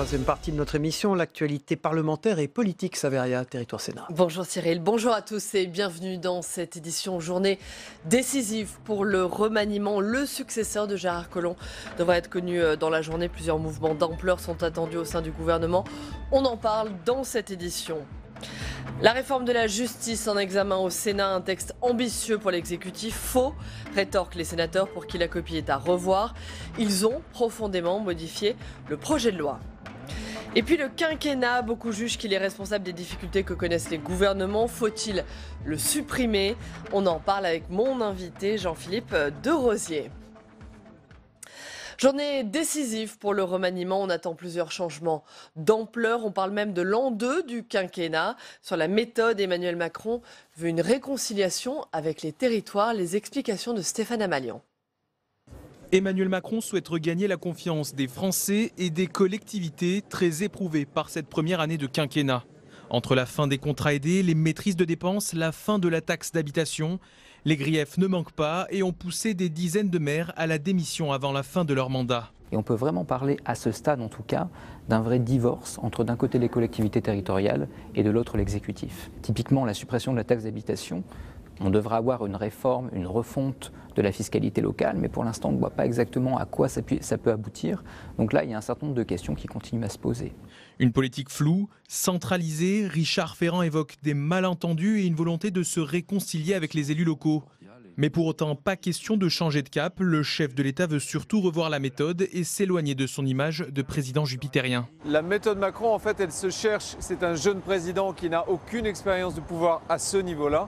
Troisième partie de notre émission, l'actualité parlementaire et politique. Saveria, Territoire Sénat. Bonjour Cyril, bonjour à tous et bienvenue dans cette édition journée décisive pour le remaniement. Le successeur de Gérard Collomb devrait être connu dans la journée. Plusieurs mouvements d'ampleur sont attendus au sein du gouvernement. On en parle dans cette édition. La réforme de la justice en examen au Sénat, un texte ambitieux pour l'exécutif, faux, rétorquent les sénateurs pour qui la copie est à revoir. Ils ont profondément modifié le projet de loi. Et puis le quinquennat, beaucoup jugent qu'il est responsable des difficultés que connaissent les gouvernements. Faut-il le supprimer? On en parle avec mon invité Jean-Philippe Derosier. Journée décisive pour le remaniement, on attend plusieurs changements d'ampleur, on parle même de l'an 2 du quinquennat. Sur la méthode, Emmanuel Macron veut une réconciliation avec les territoires, les explications de Stéphane Amalian. Emmanuel Macron souhaite regagner la confiance des Français et des collectivités très éprouvées par cette première année de quinquennat. Entre la fin des contrats aidés, les maîtrises de dépenses, la fin de la taxe d'habitation, les griefs ne manquent pas et ont poussé des dizaines de maires à la démission avant la fin de leur mandat. Et on peut vraiment parler, à ce stade en tout cas, d'un vrai divorce entre d'un côté les collectivités territoriales et de l'autre l'exécutif. Typiquement la suppression de la taxe d'habitation, on devra avoir une réforme, une refonte de la fiscalité locale, mais pour l'instant on ne voit pas exactement à quoi ça peut aboutir. Donc là il y a un certain nombre de questions qui continuent à se poser. Une politique floue, centralisée, Richard Ferrand évoque des malentendus et une volonté de se réconcilier avec les élus locaux. Mais pour autant, pas question de changer de cap. Le chef de l'État veut surtout revoir la méthode et s'éloigner de son image de président jupitérien. La méthode Macron, en fait, elle se cherche. C'est un jeune président qui n'a aucune expérience de pouvoir à ce niveau-là.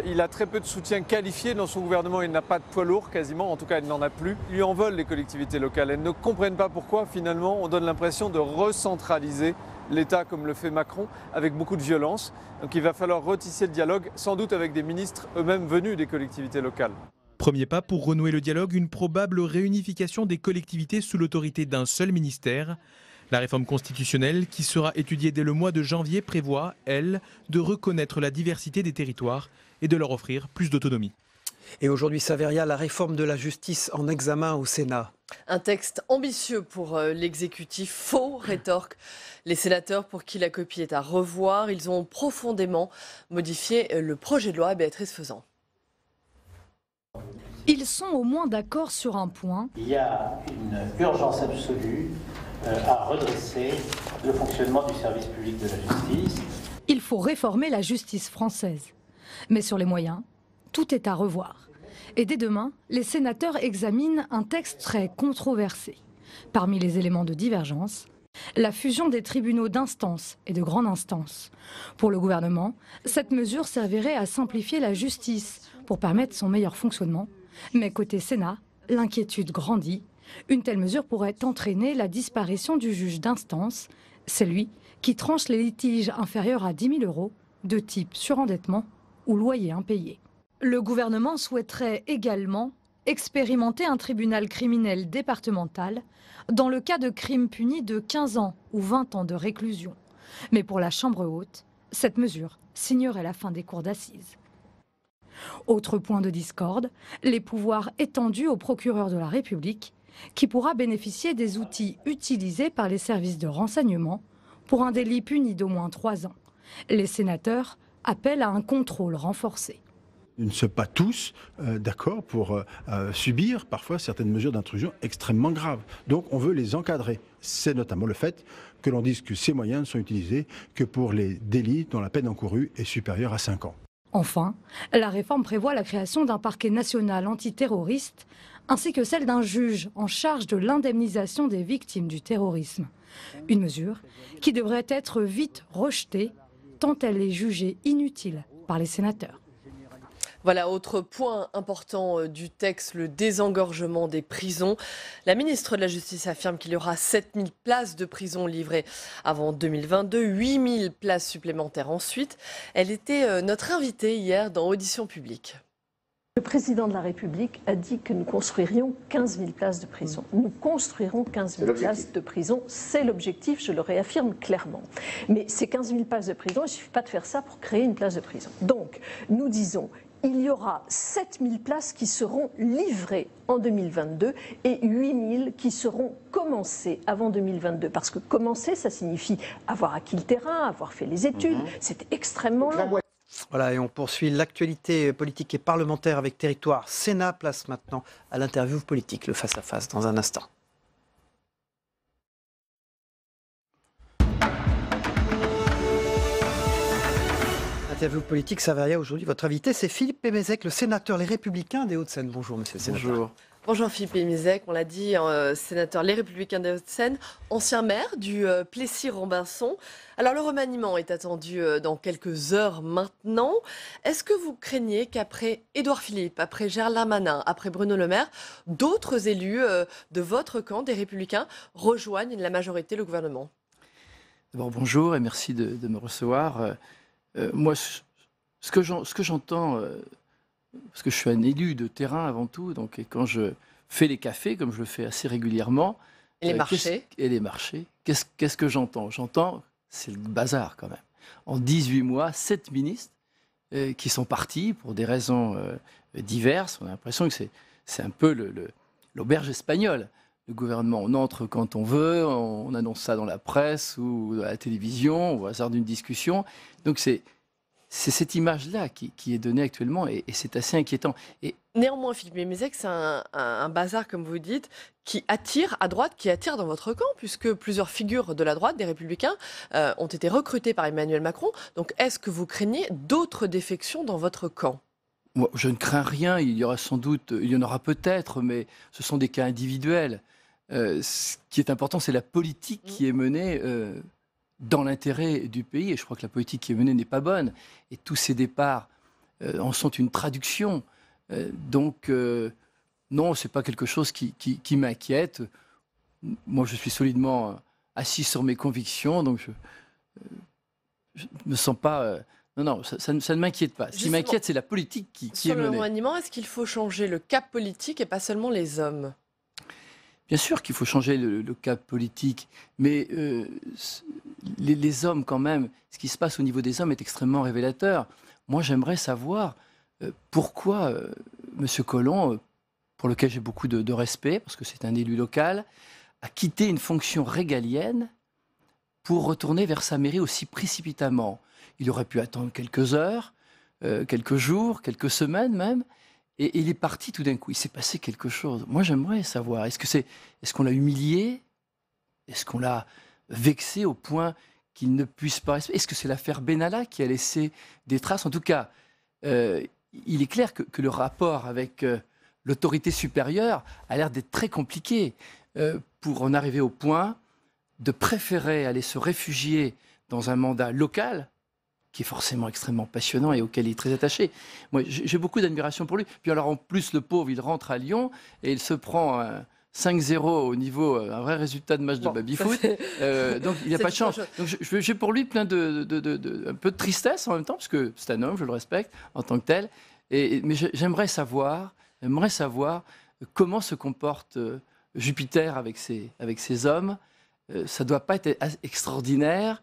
Il a très peu de soutien qualifié dans son gouvernement, il n'a pas de poids lourd quasiment, en tout cas il n'en a plus. Lui en veulent les collectivités locales, elles ne comprennent pas pourquoi finalement on donne l'impression de recentraliser l'État comme le fait Macron avec beaucoup de violence. Donc il va falloir retisser le dialogue, sans doute avec des ministres eux-mêmes venus des collectivités locales. Premier pas pour renouer le dialogue, une probable réunification des collectivités sous l'autorité d'un seul ministère. La réforme constitutionnelle, qui sera étudiée dès le mois de janvier, prévoit, elle, de reconnaître la diversité des territoires et de leur offrir plus d'autonomie. Et aujourd'hui, Saveria, la réforme de la justice en examen au Sénat. Un texte ambitieux pour l'exécutif, faux, rétorquent les sénateurs pour qui la copie est à revoir. Ils ont profondément modifié le projet de loi. Béatrice Faisan. Ils sont au moins d'accord sur un point. Il y a une urgence absolue à redresser le fonctionnement du service public de la justice. Il faut réformer la justice française. Mais sur les moyens, tout est à revoir. Et dès demain, les sénateurs examinent un texte très controversé. Parmi les éléments de divergence, la fusion des tribunaux d'instance et de grande instance. Pour le gouvernement, cette mesure servirait à simplifier la justice pour permettre son meilleur fonctionnement. Mais côté Sénat, l'inquiétude grandit. Une telle mesure pourrait entraîner la disparition du juge d'instance, celui qui tranche les litiges inférieurs à 10 000 € de type surendettement ou loyer impayé. Le gouvernement souhaiterait également expérimenter un tribunal criminel départemental dans le cas de crimes punis de 15 ans ou 20 ans de réclusion. Mais pour la Chambre haute, cette mesure signerait la fin des cours d'assises. Autre point de discorde, les pouvoirs étendus au procureur de la République, qui pourra bénéficier des outils utilisés par les services de renseignement pour un délit puni d'au moins 3 ans. Les sénateurs appellent à un contrôle renforcé. Nous ne sommes pas tous d'accord pour subir parfois certaines mesures d'intrusion extrêmement graves. Donc on veut les encadrer. C'est notamment le fait que l'on dise que ces moyens ne sont utilisés que pour les délits dont la peine encourue est supérieure à 5 ans. Enfin, la réforme prévoit la création d'un parquet national antiterroriste ainsi que celle d'un juge en charge de l'indemnisation des victimes du terrorisme. Une mesure qui devrait être vite rejetée tant elle est jugée inutile par les sénateurs. Voilà, autre point important du texte, le désengorgement des prisons. La ministre de la Justice affirme qu'il y aura 7000 places de prison livrées avant 2022, 8000 places supplémentaires ensuite. Elle était notre invitée hier dans Audition publique. Le président de la République a dit que nous construirions 15 000 places de prison. Nous construirons 15 000 places de prison. C'est l'objectif, je le réaffirme clairement. Mais ces 15 000 places de prison, il ne suffit pas de faire ça pour créer une place de prison. Donc, nous disons, il y aura 7000 places qui seront livrées en 2022 et 8000 qui seront commencées avant 2022. Parce que commencer, ça signifie avoir acquis le terrain, avoir fait les études. C'est extrêmement long. Voilà, et on poursuit l'actualité politique et parlementaire avec Territoire Sénat. Place maintenant à l'interview politique, le face-à-face, dans un instant. Interview politique Savaria. Aujourd'hui, votre invité, c'est Philippe Pémézec, le sénateur Les Républicains des Hauts-de-Seine. Bonjour, monsieur le sénateur. Bonjour. Bonjour Philippe Pémézec, on l'a dit, sénateur Les Républicains des Hauts-de-Seine, ancien maire du Plessis-Robinson. Alors le remaniement est attendu dans quelques heures maintenant. Est-ce que vous craignez qu'après Édouard Philippe, après Gérald Darmanin, après Bruno Le Maire, d'autres élus de votre camp, des Républicains, rejoignent la majorité, le gouvernement? D'abord bonjour et merci de me recevoir. Moi, ce que j'entends... parce que je suis un élu de terrain avant tout, donc et quand je fais les cafés, comme je le fais assez régulièrement... Et les marchés. Et les marchés. Qu'est-ce que j'entends? J'entends, c'est le bazar quand même. En 18 mois, 7 ministres qui sont partis pour des raisons diverses. On a l'impression que c'est un peu l'auberge espagnole. Le gouvernement, on entre quand on veut, on annonce ça dans la presse ou à la télévision, ou au hasard d'une discussion. Donc c'est cette image-là qui est donnée actuellement et c'est assez inquiétant. Et néanmoins, Philippe Pémézec, c'est un bazar, comme vous dites, qui attire à droite, qui attire dans votre camp, puisque plusieurs figures de la droite, des Républicains, ont été recrutées par Emmanuel Macron. Donc est-ce que vous craignez d'autres défections dans votre camp? Moi, je ne crains rien, il y en aura peut-être, mais ce sont des cas individuels. Ce qui est important, c'est la politique qui est menée dans l'intérêt du pays. Et je crois que la politique qui est menée n'est pas bonne. Et tous ces départs en sont une traduction. Donc, non, ce n'est pas quelque chose qui m'inquiète. Moi, je suis solidement assis sur mes convictions, donc je ne me sens pas... Non, ça ne m'inquiète pas. Ce qui m'inquiète, c'est la politique qui est menée. Sur le remaniement, est-ce qu'il faut changer le cap politique et pas seulement les hommes? Bien sûr qu'il faut changer le cap politique, mais les hommes quand même, ce qui se passe au niveau des hommes est extrêmement révélateur. Moi, j'aimerais savoir pourquoi M. Collomb, pour lequel j'ai beaucoup de respect, parce que c'est un élu local, a quitté une fonction régalienne pour retourner vers sa mairie aussi précipitamment. Il aurait pu attendre quelques heures, quelques jours, quelques semaines même, et il est parti tout d'un coup. Il s'est passé quelque chose. Moi, j'aimerais savoir, est-ce qu'on l'a humilié? Est-ce qu'on l'a vexé au point qu'il ne puisse pas... Est-ce que c'est l'affaire Benalla qui a laissé des traces? En tout cas, il est clair que le rapport avec l'autorité supérieure a l'air d'être très compliqué pour en arriver au point de préférer aller se réfugier dans un mandat local qui est forcément extrêmement passionnant et auquel il est très attaché. Moi, j'ai beaucoup d'admiration pour lui. Puis alors, en plus, le pauvre, il rentre à Lyon et il se prend 5-0 au niveau, un vrai résultat de match de baby-foot. Donc, il n'a pas de chance. Donc, j'ai pour lui plein un peu de tristesse en même temps, parce que c'est un homme, je le respecte en tant que tel. Mais j'aimerais savoir comment se comporte Jupiter avec ses hommes. Ça ne doit pas être extraordinaire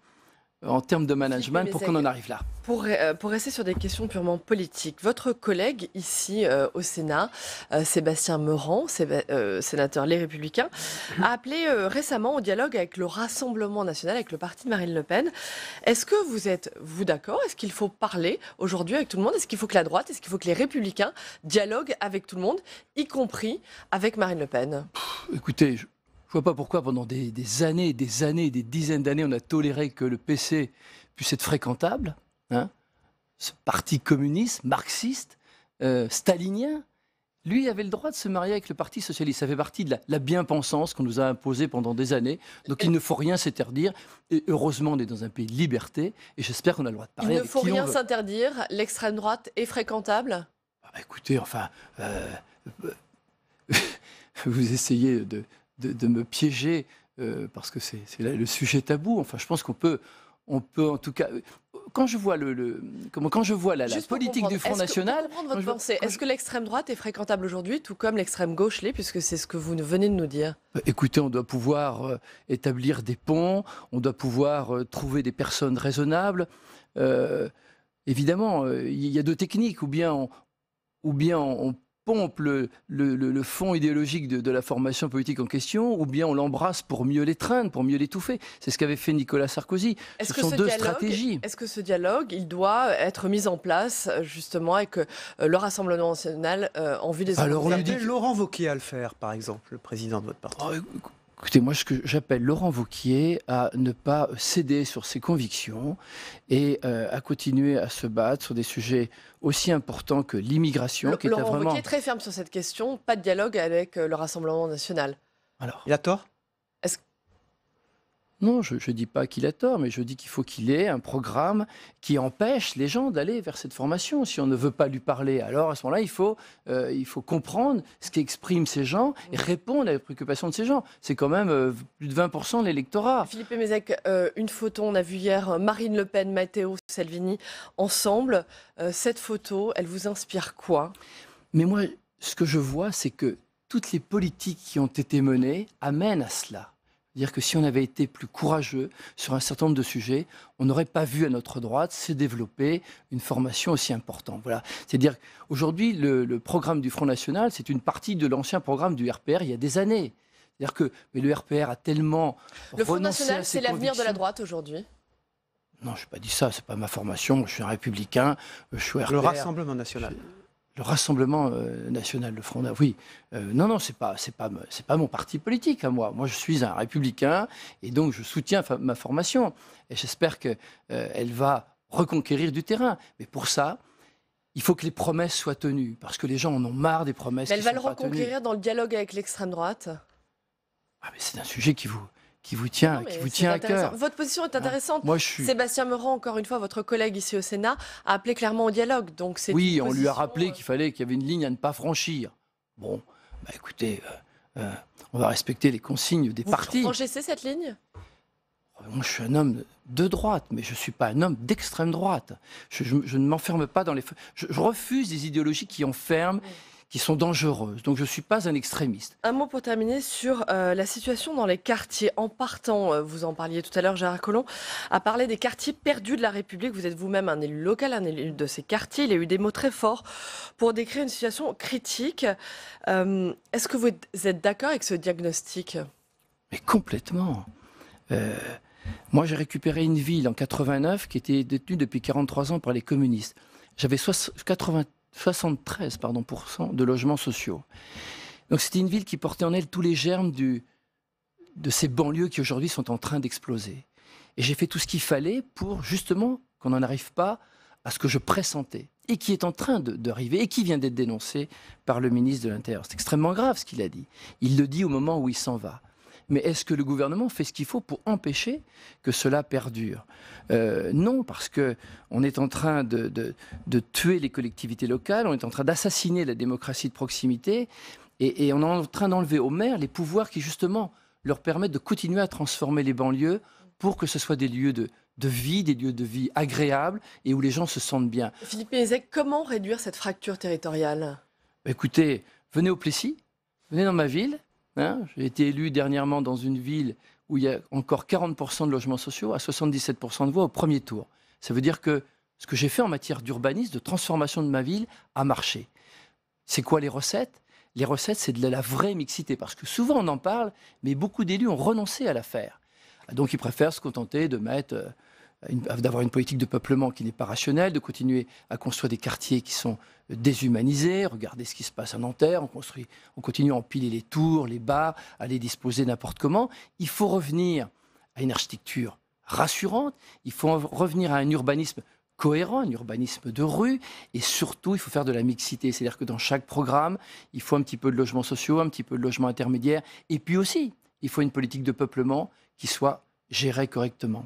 en termes de management pour qu'on en arrive là. Pour rester sur des questions purement politiques, votre collègue ici au Sénat, Sébastien Meurant, sénateur Les Républicains, a appelé récemment au dialogue avec le Rassemblement national, avec le parti de Marine Le Pen. Est-ce que vous êtes, d'accord? Est-ce qu'il faut parler aujourd'hui avec tout le monde? Est-ce qu'il faut que la droite, est-ce qu'il faut que les Républicains dialoguent avec tout le monde, y compris avec Marine Le Pen? Écoutez, je ne vois pas pourquoi pendant des années, des dizaines d'années, on a toléré que le PC puisse être fréquentable. Hein, ce parti communiste, marxiste, stalinien, lui avait le droit de se marier avec le parti socialiste. Ça fait partie de la bien-pensance qu'on nous a imposée pendant des années. Donc il ne faut rien s'interdire. Et heureusement, on est dans un pays de liberté. Et j'espère qu'on a le droit de parler avec qui on veut. Il ne faut rien s'interdire. L'extrême droite est fréquentable? Écoutez, enfin, vous essayez de me piéger parce que c'est le sujet tabou. Enfin, je pense qu'on peut en tout cas... Quand je vois la politique du Front National... Est-ce que l'extrême droite est fréquentable aujourd'hui, tout comme l'extrême gauche l'est, puisque c'est ce que vous venez de nous dire? Écoutez, on doit pouvoir établir des ponts, on doit pouvoir trouver des personnes raisonnables. Évidemment, il y a deux techniques. Ou bien ou bien on pompe le fond idéologique de la formation politique en question, ou bien on l'embrasse pour mieux l'étreindre, pour mieux l'étouffer. C'est ce qu'avait fait Nicolas Sarkozy. Ce sont deux stratégies. Est-ce que ce dialogue, il doit être mis en place justement avec le Rassemblement national en vue des élections? On dit Laurent Wauquiez à le faire, par exemple, le président de votre parti. Écoutez, moi, ce que j'appelle Laurent Wauquiez à ne pas céder sur ses convictions et à continuer à se battre sur des sujets aussi importants que l'immigration. Laurent Wauquiez est très ferme sur cette question, pas de dialogue avec le Rassemblement national. Alors, il a tort? Non, je ne dis pas qu'il a tort, mais je dis qu'il faut qu'il ait un programme qui empêche les gens d'aller vers cette formation. Si on ne veut pas lui parler, alors à ce moment-là, il faut comprendre ce qu'expriment ces gens et répondre à la préoccupation de ces gens. C'est quand même plus de 20% de l'électorat. Philippe Mézec, une photo, on a vu hier Marine Le Pen, Matteo Salvini ensemble. Cette photo, elle vous inspire quoi? Mais moi, ce que je vois, c'est que toutes les politiques qui ont été menées amènent à cela. C'est-à-dire que si on avait été plus courageux sur un certain nombre de sujets, on n'aurait pas vu à notre droite se développer une formation aussi importante. Voilà. C'est-à-dire qu'aujourd'hui, le programme du Front National, c'est une partie de l'ancien programme du RPR il y a des années. C'est-à-dire que le RPR a tellement Le Front National, c'est l'avenir de la droite aujourd'hui? Non, je n'ai pas dit ça, ce n'est pas ma formation. Je suis un républicain, je suis au RPR. Le Rassemblement national. Le Rassemblement national, le Front National, oui. Non, c'est pas mon parti politique à moi. Moi, je suis un républicain et donc je soutiens ma formation. Et j'espère qu'elle va reconquérir du terrain. Mais pour ça, il faut que les promesses soient tenues. Parce que les gens en ont marre des promesses. Mais elle va le reconquérir dans le dialogue avec l'extrême droite? Mais c'est un sujet qui vous tient à cœur. Votre position est intéressante. Moi, Sébastien Meurant, encore une fois, votre collègue ici au Sénat, a appelé clairement au dialogue. Donc oui, on lui a rappelé qu'il y avait une ligne à ne pas franchir. Bon, écoutez, on va respecter les consignes des partis. Vous franchissez cette ligne? Moi, je suis un homme de droite, mais je ne suis pas un homme d'extrême droite. Je ne m'enferme pas dans les... Je refuse des idéologies qui enferment, qui sont dangereuses. Donc je ne suis pas un extrémiste. Un mot pour terminer sur la situation dans les quartiers. En partant, vous en parliez tout à l'heure, Gérard Collomb, a parlé des quartiers perdus de la République. Vous êtes vous-même un élu local, un élu de ces quartiers. Il a eu des mots très forts pour décrire une situation critique. Est-ce que vous êtes d'accord avec ce diagnostic? Mais complètement. Moi, j'ai récupéré une ville en 89 qui était détenue depuis 43 ans par les communistes. J'avais 73% de logements sociaux. Donc c'était une ville qui portait en elle tous les germes de ces banlieues qui aujourd'hui sont en train d'exploser. Et j'ai fait tout ce qu'il fallait pour justement qu'on n'en arrive pas à ce que je pressentais et qui est en train d'arriver et qui vient d'être dénoncé par le ministre de l'Intérieur. C'est extrêmement grave ce qu'il a dit. Il le dit au moment où il s'en va. Mais est-ce que le gouvernement fait ce qu'il faut pour empêcher que cela perdure? Non, parce qu'on est en train de tuer les collectivités locales, on est en train d'assassiner la démocratie de proximité, et on est en train d'enlever aux maires les pouvoirs qui, justement, leur permettent de continuer à transformer les banlieues pour que ce soit des lieux de vie, des lieux de vie agréables et où les gens se sentent bien. Philippe Mézec, comment réduire cette fracture territoriale? Écoutez, venez au Plessis, venez dans ma ville. J'ai été élu dernièrement dans une ville où il y a encore 40% de logements sociaux à 77% de voix au premier tour. Ça veut dire que ce que j'ai fait en matière d'urbanisme, de transformation de ma ville, a marché. C'est quoi les recettes? Les recettes, c'est de la vraie mixité. Parce que souvent on en parle, mais beaucoup d'élus ont renoncé à la faire. Donc ils préfèrent se contenter d'avoir une politique de peuplement qui n'est pas rationnelle, de continuer à construire des quartiers qui sont déshumanisés. Regardez ce qui se passe à Nanterre, on continue à empiler les tours, les bars, à les disposer n'importe comment. Il faut revenir à une architecture rassurante, il faut revenir à un urbanisme cohérent, un urbanisme de rue, et surtout, il faut faire de la mixité. C'est-à-dire que dans chaque programme, il faut un petit peu de logements sociaux, un petit peu de logements intermédiaires, et puis aussi, il faut une politique de peuplement qui soit gérée correctement.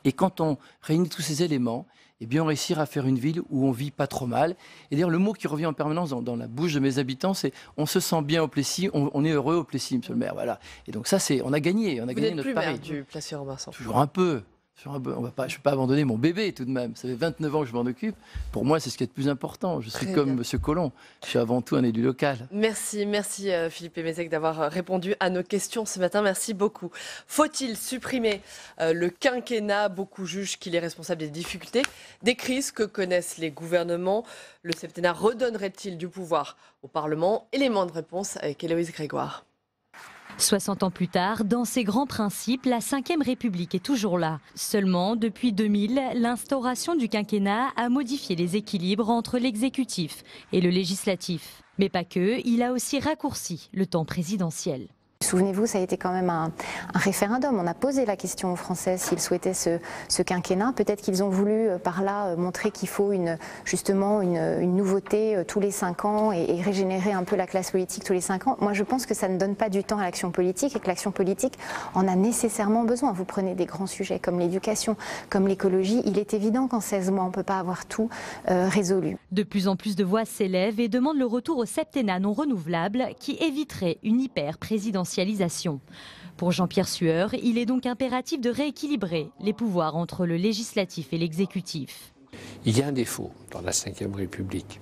Et quand on réunit tous ces éléments, eh bien on réussira à faire une ville où on vit pas trop mal. Et d'ailleurs, le mot qui revient en permanence dans la bouche de mes habitants, c'est « on se sent bien au Plessis, on est heureux au Plessis, monsieur le maire ». Voilà. Et donc ça, on a gagné notre pari. Vous n'êtes plus maire du Plessis-Robinson. Toujours un peu. Je ne vais pas abandonner mon bébé tout de même. Ça fait 29 ans que je m'en occupe. Pour moi, c'est ce qui est le plus important. Je suis comme M. Collomb. Je suis avant tout un élu local. Merci Philippe Émezec d'avoir répondu à nos questions ce matin. Merci beaucoup. Faut-il supprimer le quinquennat? Beaucoup jugent qu'il est responsable des difficultés, des crises que connaissent les gouvernements. Le septennat redonnerait-il du pouvoir au Parlement? Élément de réponse avec Héloïse Grégoire. 60 ans plus tard, dans ses grands principes, la Ve République est toujours là. Seulement, depuis 2000, l'instauration du quinquennat a modifié les équilibres entre l'exécutif et le législatif. Mais pas que, il a aussi raccourci le temps présidentiel. Souvenez-vous, ça a été quand même un référendum. On a posé la question aux Français s'ils souhaitaient ce quinquennat. Peut-être qu'ils ont voulu par là montrer qu'il faut justement une nouveauté tous les 5 ans et régénérer un peu la classe politique tous les 5 ans. Moi, je pense que ça ne donne pas du temps à l'action politique et que l'action politique en a nécessairement besoin. Vous prenez des grands sujets comme l'éducation, comme l'écologie. Il est évident qu'en 16 mois, on ne peut pas avoir tout résolu. De plus en plus de voix s'élèvent et demandent le retour au septennat non renouvelable qui éviterait une hyper-présidentialisation. Pour Jean-Pierre Sueur, il est donc impératif de rééquilibrer les pouvoirs entre le législatif et l'exécutif. Il y a un défaut dans la Ve République,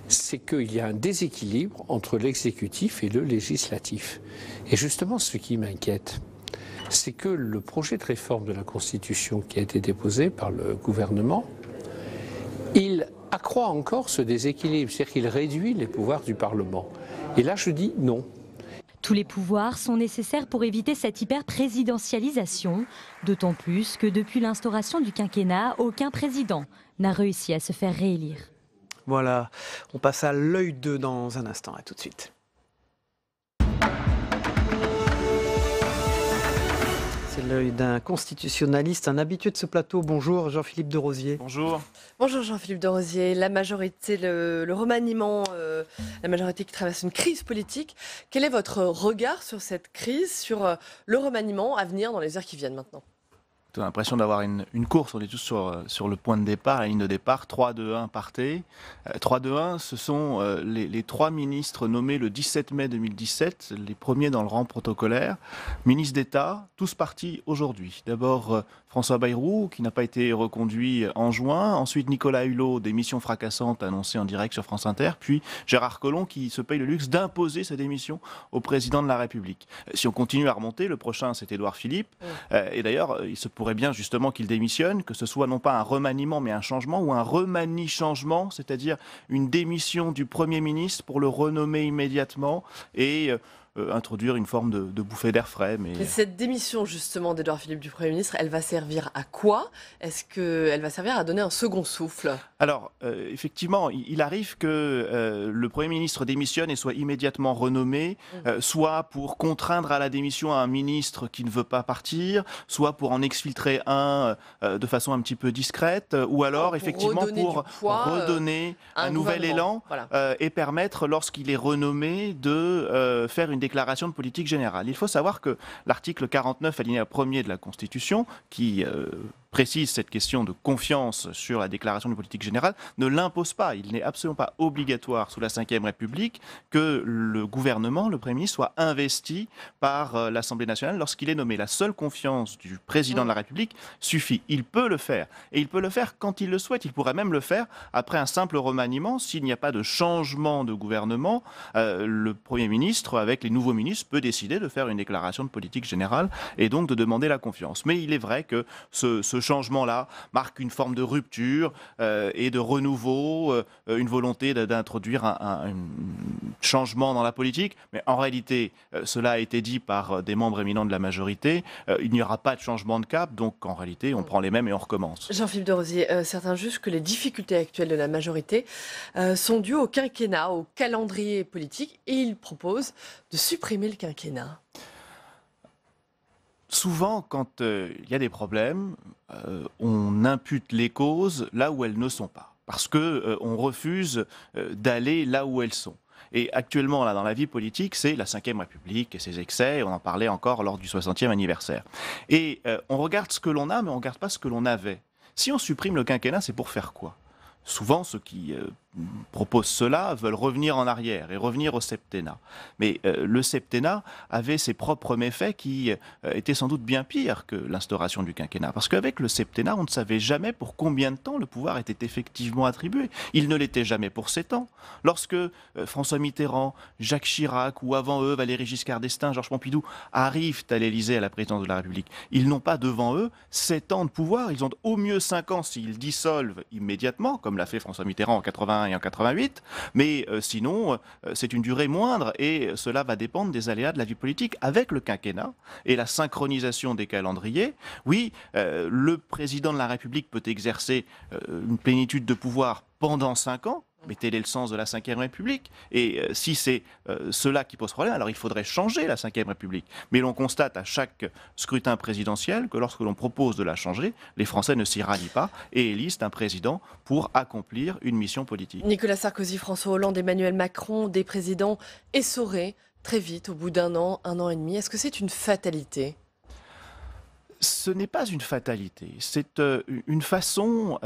c'est qu'il y a un déséquilibre entre l'exécutif et le législatif. Et justement, ce qui m'inquiète, c'est que le projet de réforme de la Constitution qui a été déposé par le gouvernement, il accroît encore ce déséquilibre, c'est-à-dire qu'il réduit les pouvoirs du Parlement. Et là, je dis non. Tous les pouvoirs sont nécessaires pour éviter cette hyper-présidentialisation, d'autant plus que depuis l'instauration du quinquennat, aucun président n'a réussi à se faire réélire. Voilà, on passe à l'œil 2 dans un instant, à tout de suite. C'est l'œil d'un constitutionnaliste, un habitué de ce plateau. Bonjour Jean-Philippe de Rosier. Bonjour. Bonjour Jean-Philippe de Rosier. La majorité, le remaniement, la majorité qui traverse une crise politique. Quel est votre regard sur cette crise, sur le remaniement à venir dans les heures qui viennent maintenant ? On a l'impression d'avoir une course, on est tous sur le point de départ, la ligne de départ, 3, 2, 1, partez. 3, 2, 1, ce sont les 3 ministres nommés le 17 mai 2017, les premiers dans le rang protocolaire, ministres d'État, tous partis aujourd'hui. D'abord François Bayrou, qui n'a pas été reconduit en juin, ensuite Nicolas Hulot, démission fracassante annoncée en direct sur France Inter, puis Gérard Collomb, qui se paye le luxe d'imposer sa démission au président de la République. Si on continue à remonter, le prochain c'est Édouard Philippe, et d'ailleurs il se pourrait bien justement qu'il démissionne, que ce soit non pas un remaniement mais un changement ou un remanie-changement, c'est-à-dire une démission du Premier ministre pour le renommer immédiatement et introduire une forme de bouffée d'air frais. Mais cette démission justement d'Édouard Philippe du Premier ministre, elle va servir à quoi? Est-ce qu'elle va servir à donner un second souffle? Alors, effectivement, il arrive que le Premier ministre démissionne et soit immédiatement renommé, soit pour contraindre à la démission un ministre qui ne veut pas partir, soit pour en exfiltrer un de façon un petit peu discrète, ou alors effectivement pour redonner un nouvel élan, voilà. Et permettre, lorsqu'il est renommé, de faire une déclaration de politique générale. Il faut savoir que l'article 49, alinéa 1er de la Constitution, qui précise cette question de confiance sur la déclaration de politique générale, ne l'impose pas. Il n'est absolument pas obligatoire sous la Ve République que le gouvernement, le Premier ministre, soit investi par l'Assemblée nationale lorsqu'il est nommé. La seule confiance du président de la République suffit. Il peut le faire. Et il peut le faire quand il le souhaite. Il pourrait même le faire après un simple remaniement. S'il n'y a pas de changement de gouvernement, le Premier ministre, avec les nouveaux ministres, peut décider de faire une déclaration de politique générale et donc de demander la confiance. Mais il est vrai que ce changement-là marque une forme de rupture et de renouveau, une volonté d'introduire un changement dans la politique. Mais en réalité, cela a été dit par des membres éminents de la majorité, il n'y aura pas de changement de cap, donc en réalité, on prend les mêmes et on recommence. Jean-Philippe de Rosier, certains jugent que les difficultés actuelles de la majorité sont dues au quinquennat, au calendrier politique, et ils proposent de supprimer le quinquennat. Souvent, quand il y a des problèmes, on impute les causes là où elles ne sont pas. Parce qu'on refuse d'aller là où elles sont. Et actuellement, là, dans la vie politique, c'est la Ve République et ses excès. On en parlait encore lors du 60e anniversaire. Et on regarde ce que l'on a, mais on ne regarde pas ce que l'on avait. Si on supprime le quinquennat, c'est pour faire quoi ? Souvent, ceux qui proposent cela veulent revenir en arrière et revenir au septennat. Mais le septennat avait ses propres méfaits qui étaient sans doute bien pires que l'instauration du quinquennat. Parce qu'avec le septennat, on ne savait jamais pour combien de temps le pouvoir était effectivement attribué. Il ne l'était jamais pour 7 ans. Lorsque François Mitterrand, Jacques Chirac ou avant eux, Valéry Giscard d'Estaing, Georges Pompidou arrivent à l'Élysée, à la présidence de la République, ils n'ont pas devant eux 7 ans de pouvoir. Ils ont au mieux 5 ans s'ils dissolvent immédiatement, comme l'a fait François Mitterrand en 81 et en 88. Mais sinon, c'est une durée moindre et cela va dépendre des aléas de la vie politique. Avec le quinquennat et la synchronisation des calendriers, oui, le président de la République peut exercer une plénitude de pouvoir pendant 5 ans, mais tel est le sens de la Ve République. Et si c'est cela qui pose problème, alors il faudrait changer la Ve République. Mais l'on constate à chaque scrutin présidentiel que lorsque l'on propose de la changer, les Français ne s'y rallient pas et élisent un président pour accomplir une mission politique. Nicolas Sarkozy, François Hollande, Emmanuel Macron, des présidents essorés très vite, au bout d'un an et demi. Est-ce que c'est une fatalité ? Ce n'est pas une fatalité. C'est une façon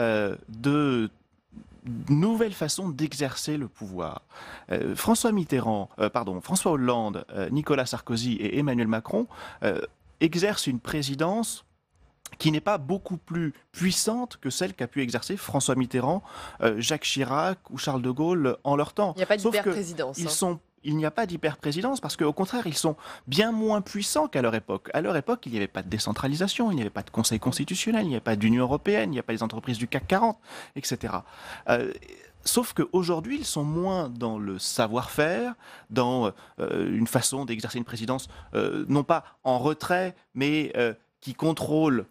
nouvelle façon d'exercer le pouvoir. François Hollande, Nicolas Sarkozy et Emmanuel Macron exercent une présidence qui n'est pas beaucoup plus puissante que celle qu'a pu exercer François Mitterrand, Jacques Chirac ou Charles de Gaulle en leur temps. Il n'y a pas d'hyper-présidence. Il n'y a pas d'hyper-présidence parce qu'au contraire, ils sont bien moins puissants qu'à leur époque. À leur époque, il n'y avait pas de décentralisation, il n'y avait pas de Conseil constitutionnel, il n'y avait pas d'Union européenne, il n'y a pas les entreprises du CAC 40, etc. Sauf qu'aujourd'hui, ils sont moins dans le savoir-faire, dans une façon d'exercer une présidence, non pas en retrait, mais qui contrôle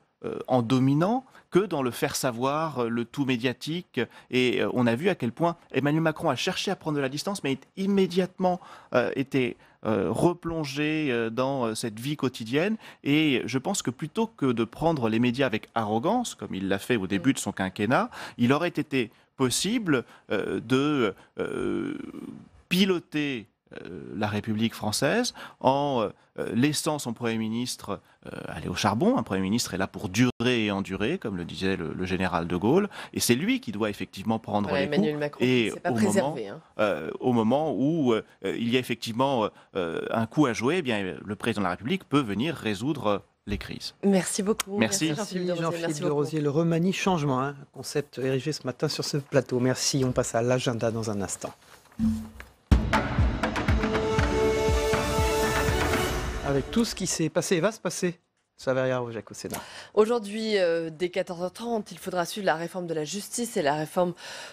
en dominant, que dans le faire savoir, le tout médiatique. Et on a vu à quel point Emmanuel Macron a cherché à prendre de la distance, mais immédiatement été replongé dans cette vie quotidienne. Et je pense que plutôt que de prendre les médias avec arrogance, comme il l'a fait au début de son quinquennat, il aurait été possible de piloter la République française en laissant son Premier ministre aller au charbon. Un Premier ministre est là pour durer et endurer, comme le disait le général de Gaulle, et c'est lui qui doit effectivement prendre les Emmanuel coups. Macron, Et c'est pas préservé, au moment où il y a effectivement un coup à jouer, eh bien, le président de la République peut venir résoudre les crises. Merci beaucoup. Merci. Jean-Philippe de Rosier. Le remanie changement, un concept érigé ce matin sur ce plateau. Merci. On passe à l'agenda dans un instant. Avec tout ce qui s'est passé et va se passer, Saveria Rojac au Sénat. Aujourd'hui, dès 14h30, il faudra suivre la réforme de la justice et la réforme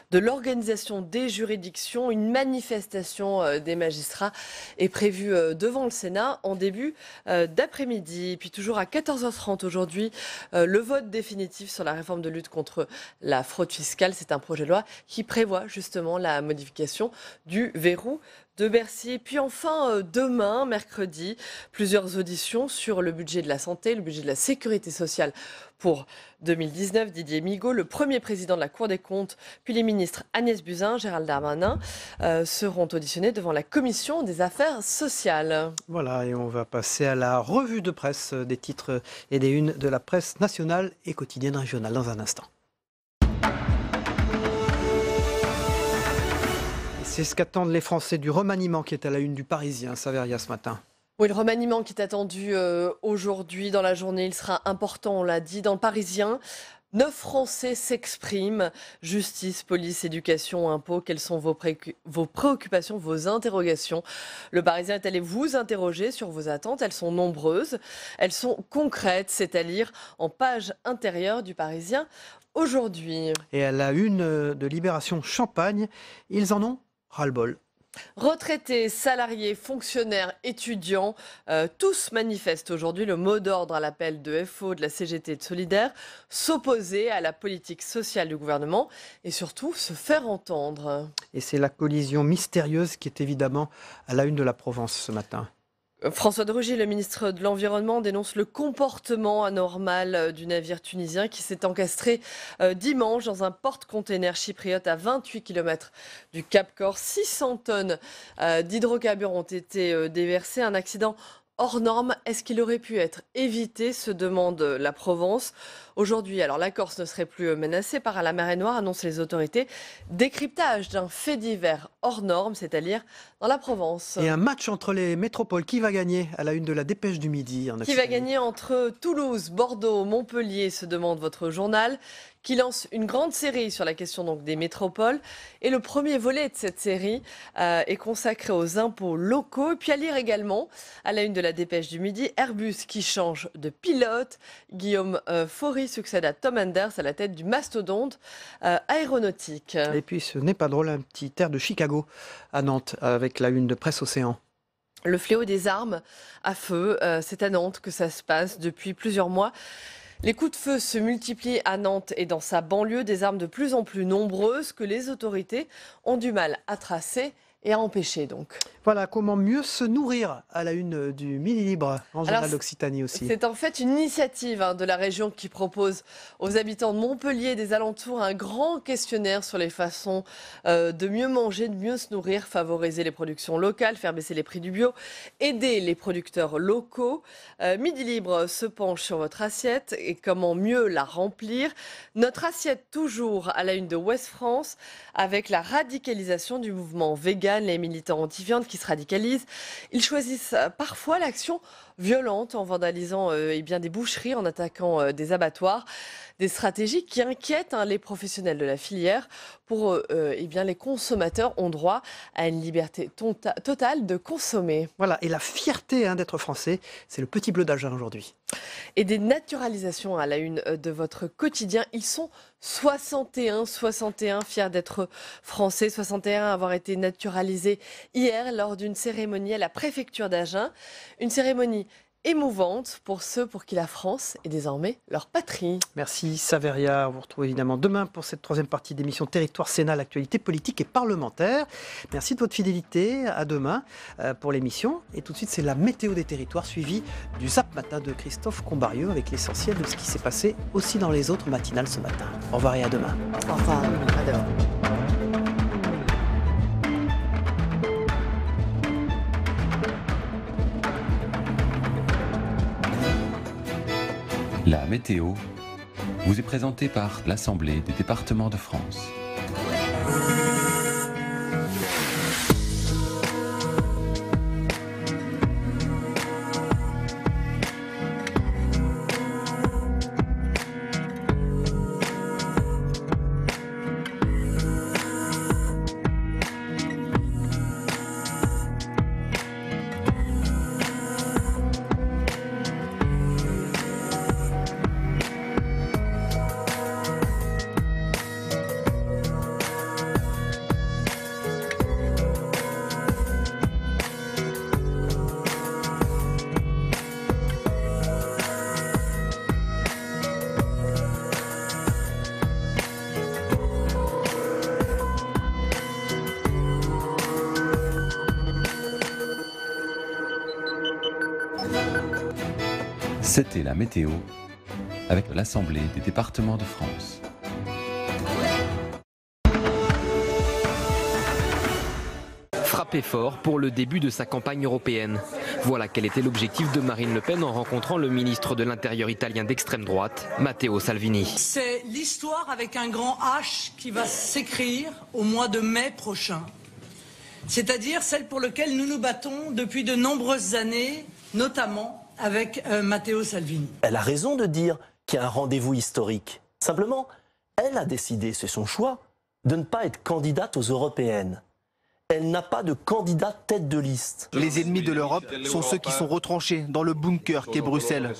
de l'organisation des juridictions. Une manifestation des magistrats est prévue devant le Sénat en début d'après-midi. Et puis toujours à 14h30 aujourd'hui, le vote définitif sur la réforme de lutte contre la fraude fiscale. C'est un projet de loi qui prévoit justement la modification du verrou de Bercy. Et puis enfin, demain, mercredi, plusieurs auditions sur le budget de la santé, le budget de la sécurité sociale pour 2019. Didier Migaud, le premier président de la Cour des comptes, puis les ministres Agnès Buzyn, Gérald Darmanin seront auditionnés devant la Commission des affaires sociales. Voilà, et on va passer à la revue de presse des titres et des unes de la presse nationale et quotidienne régionale dans un instant. C'est ce qu'attendent les Français du remaniement qui est à la une du Parisien, Saveria, ce matin. Oui, le remaniement qui est attendu aujourd'hui dans la journée, il sera important, on l'a dit, dans le Parisien. 9 Français s'expriment. Justice, police, éducation, impôts. Quelles sont vos préoccupations, vos interrogations? Le Parisien est allé vous interroger sur vos attentes. Elles sont nombreuses. Elles sont concrètes. C'est à lire en page intérieure du Parisien aujourd'hui. Et à la une de Libération Champagne, ils en ont ras-le-bol. Retraités, salariés, fonctionnaires, étudiants, tous manifestent aujourd'hui. Le mot d'ordre à l'appel de FO, de la CGT et de Solidaires, s'opposer à la politique sociale du gouvernement et surtout se faire entendre. Et c'est la collision mystérieuse qui est évidemment à la une de la Provence ce matin. François de Rugy, le ministre de l'Environnement, dénonce le comportement anormal du navire tunisien qui s'est encastré dimanche dans un porte-container chypriote à 28 km du Cap Corse. 600 tonnes d'hydrocarbures ont été déversées. Un accident hors norme. Est-ce qu'il aurait pu être évité, se demande la Provence. Aujourd'hui, alors la Corse ne serait plus menacée par la marée noire, annoncent les autorités. Décryptage d'un fait divers hors norme, c'est-à-dire dans la Provence. Et un match entre les métropoles. Qui va gagner à la une de la Dépêche du Midi en Qui va gagner entre Toulouse, Bordeaux, Montpellier, se demande votre journal, qui lance une grande série sur la question donc des métropoles. Et le premier volet de cette série est consacré aux impôts locaux. Et puis à lire également, à la une de la Dépêche du Midi, Airbus qui change de pilote. Guillaume Faury succède à Tom Enders à la tête du mastodonte aéronautique. Et puis ce n'est pas drôle, un petit air de Chicago à Nantes avec la une de Presse Océan. Le fléau des armes à feu, c'est à Nantes que ça se passe depuis plusieurs mois. Les coups de feu se multiplient à Nantes et dans sa banlieue, des armes de plus en plus nombreuses que les autorités ont du mal à tracer et à empêcher donc. Voilà, comment mieux se nourrir à la une du Midi Libre, en journal d'Occitanie aussi. C'est en fait une initiative de la région qui propose aux habitants de Montpellier et des alentours un grand questionnaire sur les façons de mieux manger, de mieux se nourrir, favoriser les productions locales, faire baisser les prix du bio, aider les producteurs locaux. Midi Libre se penche sur votre assiette et comment mieux la remplir. Notre assiette toujours à la une de Ouest France avec la radicalisation du mouvement vegan, les militants anti-viande qui se radicalisent. Ils choisissent parfois l'action violente en vandalisant des boucheries, en attaquant des abattoirs. Des stratégies qui inquiètent les professionnels de la filière. Pour eux, les consommateurs ont droit à une liberté totale de consommer. Voilà, et la fierté d'être français, c'est le Petit Bleu d'Agen aujourd'hui. Et des naturalisations à la une de votre quotidien. Ils sont 61 fiers d'être français, 61 à avoir été naturalisés hier lors d'une cérémonie à la préfecture d'Agen. Une cérémonie émouvante pour ceux pour qui la France est désormais leur patrie. Merci Saveria, on vous retrouve évidemment demain pour cette troisième partie d'émission Territoire Sénat, l'actualité politique et parlementaire. Merci de votre fidélité, à demain pour l'émission. Et tout de suite c'est la météo des territoires suivie du Zap Matin de Christophe Combarieux avec l'essentiel de ce qui s'est passé aussi dans les autres matinales ce matin. Au revoir et à demain. Au revoir, à demain. La météo vous est présentée par l'Assemblée des départements de France. C'était la météo avec l'Assemblée des départements de France. Frappé fort pour le début de sa campagne européenne. Voilà quel était l'objectif de Marine Le Pen en rencontrant le ministre de l'Intérieur italien d'extrême droite, Matteo Salvini. C'est l'histoire avec un grand H qui va s'écrire au mois de mai prochain. C'est-à-dire celle pour laquelle nous nous battons depuis de nombreuses années, notamment avec Matteo Salvini. Elle a raison de dire qu'il y a un rendez-vous historique. Simplement, elle a décidé, c'est son choix, de ne pas être candidate aux européennes. Elle n'a pas de candidat tête de liste. Les ennemis de l'Europe sont ceux qui sont retranchés dans le bunker qu'est Bruxelles.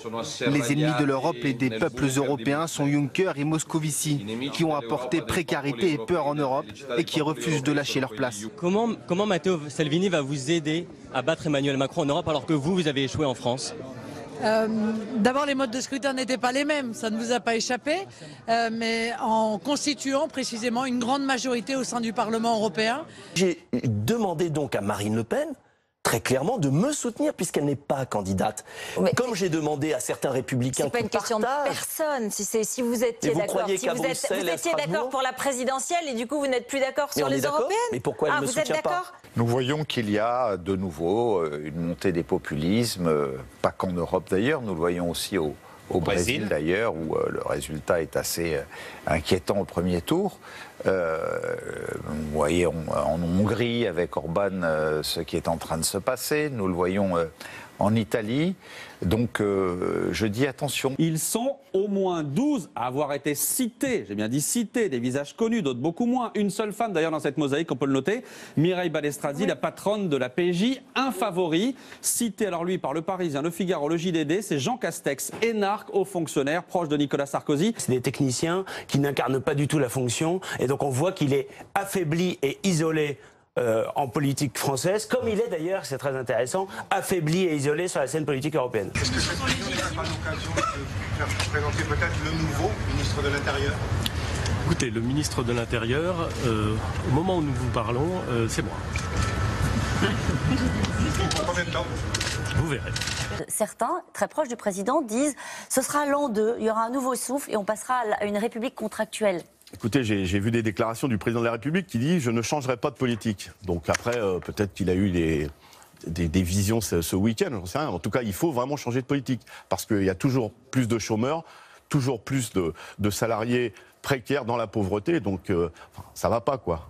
Les ennemis de l'Europe et des peuples européens sont Juncker et Moscovici, qui ont apporté précarité et peur en Europe et qui refusent de lâcher leur place. Comment Matteo Salvini va vous aider à battre Emmanuel Macron en Europe alors que vous avez échoué en France ? D'abord, les modes de scrutin n'étaient pas les mêmes, ça ne vous a pas échappé, mais en constituant précisément une grande majorité au sein du Parlement européen. J'ai demandé donc à Marine Le Pen très clairement de me soutenir puisqu'elle n'est pas candidate. Mais comme j'ai demandé à certains républicains qui partagent... C'est pas une question de personne. Si vous étiez d'accord, si vous étiez d'accord pour la présidentielle et du coup vous n'êtes plus d'accord sur les européennes. Mais pourquoi elle ne me soutient pas? Nous voyons qu'il y a de nouveau une montée des populismes, pas qu'en Europe d'ailleurs, nous le voyons aussi au Brésil d'ailleurs, où le résultat est assez inquiétant au premier tour. Vous voyez en Hongrie avec Orban ce qui est en train de se passer, nous le voyons en Italie. Donc je dis attention. Ils sont au moins 12 à avoir été cités, j'ai bien dit cités, des visages connus, d'autres beaucoup moins. Une seule femme d'ailleurs dans cette mosaïque, on peut le noter, Mireille Balestrasi, la patronne de la PJ, un favori, cité alors lui par Le Parisien, Le Figaro, le JDD, c'est Jean Castex, énarque, haut fonctionnaire, proche de Nicolas Sarkozy. C'est des techniciens qui n'incarnent pas du tout la fonction et donc on voit qu'il est affaibli et isolé en politique française, comme il est d'ailleurs, c'est très intéressant, affaibli et isolé sur la scène politique européenne. Est-ce que cette réunion n'est pas l'occasion de faire présenter peut-être le nouveau ministre de l'Intérieur? Écoutez, le ministre de l'Intérieur, au moment où nous vous parlons, c'est moi. Pour combien de temps? Vous verrez. Certains, très proches du président, disent ce sera l'an 2, il y aura un nouveau souffle et on passera à une république contractuelle. Écoutez, j'ai vu des déclarations du président de la République qui dit « je ne changerai pas de politique ». Donc après, peut-être qu'il a eu des visions ce week-end, j'en sais rien. En tout cas, il faut vraiment changer de politique parce qu'il y a toujours plus de chômeurs, toujours plus de salariés précaires dans la pauvreté, donc ça va pas quoi.